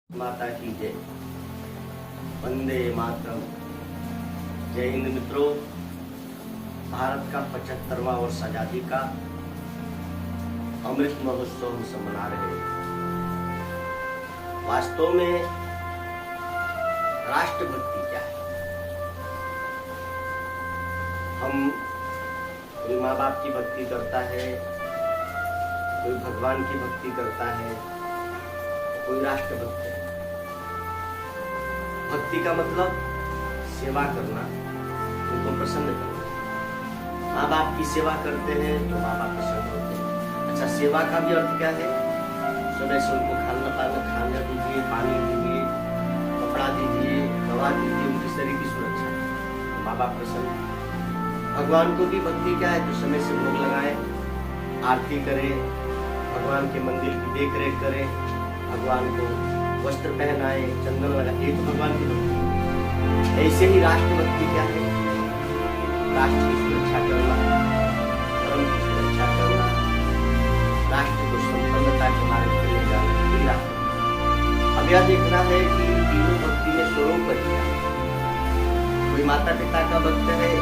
माता की जय। वंदे मातरम। जय हिंद मित्रों। भारत का 75वां वर्ष आजादी का अमृत महोत्सव हम सब मना रहे हैं। वास्तव में राष्ट्रभक्ति क्या है? हम कोई माँ बाप की भक्ति करता है, कोई भगवान की भक्ति करता है, कोई राष्ट्रभक्त है। भक्ति का मतलब सेवा करना, उनको प्रसन्न करना। माँ बाप की सेवा करते हैं तो माँ बाप प्रसन्न होते हैं। अच्छा, सेवा का भी अर्थ क्या है? समय से उनको खाना दीजिए, पानी दीजिए, कपड़ा दीजिए, दवा दीजिए, उनके शरीर की सुरक्षा, माँ बाप प्रसन्न। भगवान को भी भक्ति क्या है? तो समय से भोग लगाए, आरती करें, भगवान के मंदिर की देख रेख करें, भगवान को वस्त्र पहनाए, चंदन लगाए, ये तो भगवान की भक्ति। ऐसे ही राष्ट्रभक्ति क्या है? राष्ट्र की सुरक्षा करना, धर्म की सुरक्षा करना, राष्ट्र को संपन्नता के मार्ग पर ले जाना, ये राष्ट्र। अब यह देखना है कि तीनों भक्ति में स्वरूप क्या है। कोई माता पिता का भक्त है,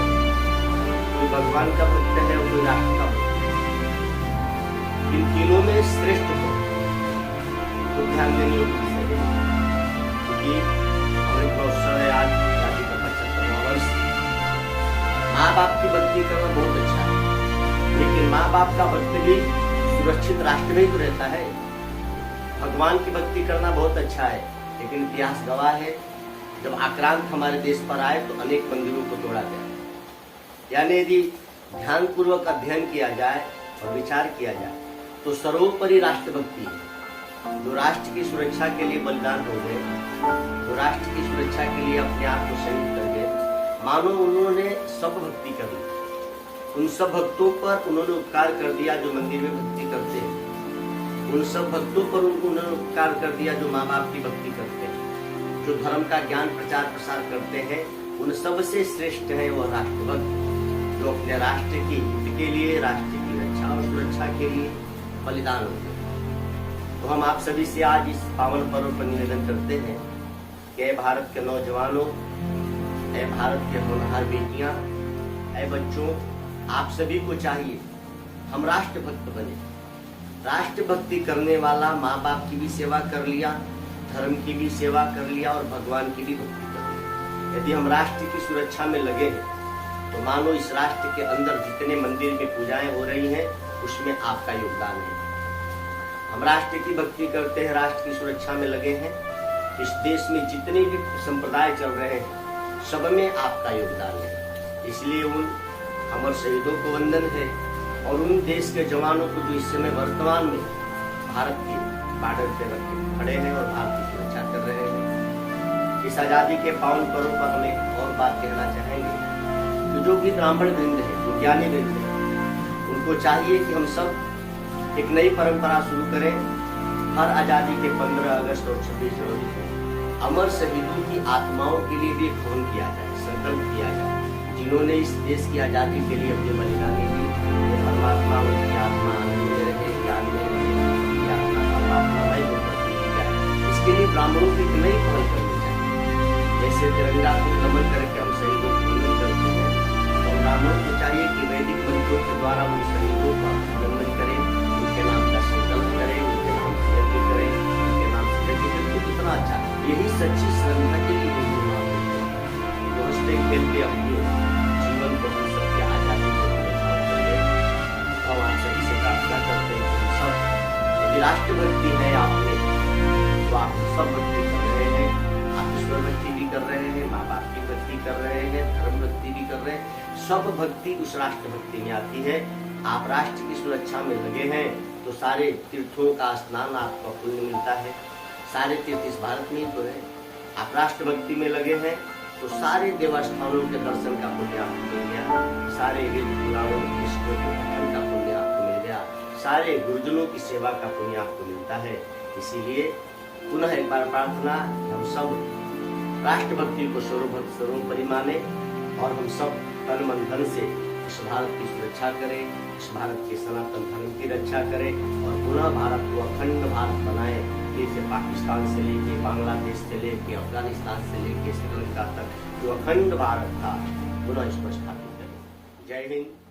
कोई भगवान का भक्त है, कोई राष्ट्र का भक्त है। इन तीनों में श्रेष्ठ को ध्यान देने योग्य क्योंकि अमृत महोत्सव है आज, आजादी का 75वां वर्ष। माँ बाप की भक्ति करना बहुत अच्छा है, लेकिन माँ बाप का भक्त भी सुरक्षित राष्ट्र में ही तो रहता है। भगवान की भक्ति करना बहुत अच्छा है, लेकिन इतिहास गवाह है, जब आक्रांत हमारे देश पर आए तो अनेक मंदिरों को तोड़ा गया। यानी यदि ध्यान पूर्वक अध्ययन किया जाए और विचार किया जाए तो सर्वोपरि राष्ट्रभक्ति है। जो राष्ट्र की सुरक्षा के लिए बलिदान हो गए, जो राष्ट्र की सुरक्षा के लिए अपने आप को शहीद कर गए, मानो उन्होंने सब भक्ति कर ली। उन सब भक्तों पर उन्होंने उपकार कर दिया जो मंदिर में भक्ति करते हैं। उन सब भक्तों पर उन्होंने उपकार कर दिया जो माँ बाप की भक्ति करते हैं, जो धर्म का ज्ञान प्रचार प्रसार करते हैं। उन सबसे श्रेष्ठ है वो राष्ट्रभक्त, जो अपने राष्ट्र की हित के लिए, राष्ट्र की रक्षा और सुरक्षा के लिए बलिदान होते हैं। तो हम आप सभी से आज इस पावन पर्व पर निवेदन करते हैं कि ऐ भारत के नौजवानों, ऐ भारत के होनहार बेटियां, ऐ बच्चों, आप सभी को चाहिए हम राष्ट्रभक्त बने। राष्ट्रभक्ति करने वाला माँ बाप की भी सेवा कर लिया, धर्म की भी सेवा कर लिया और भगवान की भी भक्ति कर लिया। यदि हम राष्ट्र की सुरक्षा में लगे हैं तो मानो इस राष्ट्र के अंदर जितने मंदिर में पूजाएं हो रही हैं उसमें आपका योगदान है। हम राष्ट्र की भक्ति करते हैं, राष्ट्र की सुरक्षा में लगे हैं। इस देश में जितने भी संप्रदाय चल रहे हैं सब में आपका योगदान है। इसलिए उन अमर शहीदों को वंदन है और उन देश के जवानों को जो इस समय वर्तमान में भारत के बॉर्डर पे रखे खड़े हैं और भारत की सुरक्षा कर रहे हैं। इस आजादी के पावन पर्व पर हम एक और बात कहना चाहेंगे कि जो भी ब्राह्मण वृंद है, जो ज्ञानी वृंद है, उनको चाहिए कि हम सब एक नई परंपरा शुरू करें। हर आजादी के 15 अगस्त और 26 जनवरी को अमर शहीदों की आत्माओं के लिए भी एक हवन किया जाए, संकल्प किया जाए। जिन्होंने इस देश की आजादी के लिए अपने बलिदान दी, ये परमात्मा उनकी आत्मा आनंद में रहे, ज्ञान में रहे, उनकी आत्मा परमात्मामय होकर दी जाए। इसके लिए ब्राह्मणों की एक नई पहल करनी चाहिए। जैसे तिरंगा को नमन करके हम शहीदों को वंदन करते हैं, तो ब्राह्मणों को चाहिए कि वैदिक मंत्रों के द्वारा उन शहीदों का वंदन करें, उनके नाम का संकल्प करें, उनके नाम से यज्ञ करें, उनके नाम से यज्ञ करें। तो कितना अच्छा, यही सच्ची श्रद्धा के लिए जो हंसते खेलते अपने जीवन को हम सबके आजादी को भगवान सभी से प्रार्थना करते हैं। सब यदि राष्ट्रभक्ति है आप में तो आप सब भक्ति कर रहे हैं, आप ईश्वर भक्ति भी कर रहे हैं, माँ बाप की भक्ति कर रहे हैं, धर्म भक्ति भी कर रहे हैं। सब भक्ति उस राष्ट्रभक्ति में आती है। आप राष्ट्र की सुरक्षा में लगे हैं तो सारे तीर्थों का स्नान आपको पुण्य मिलता है। सारे तीर्थ इस भारत में ही तो है। आप राष्ट्रभक्ति में लगे हैं तो सारे देवस्थानों के दर्शन का पुण्य आपको मिल गया, सारे वेद पुराणों के पठन का पुण्य आपको मिल गया, सारे गुरुजनों की सेवा का पुण्य आपको मिलता है। इसीलिए पुनः एक बार प्रार्थना, हम सब राष्ट्रभक्ति को सर्वोपरि माने और हम सब तन मन धन से इस भारत की सुरक्षा करें, इस भारत के सनातन धर्म की रक्षा करें और पुनः भारत को अखंड भारत बनाए। जैसे पाकिस्तान से लेके बांग्लादेश से लेके अफगानिस्तान से लेके श्रीलंका तक जो अखंड भारत था पुनः इसको स्थापित करें। जय हिंद।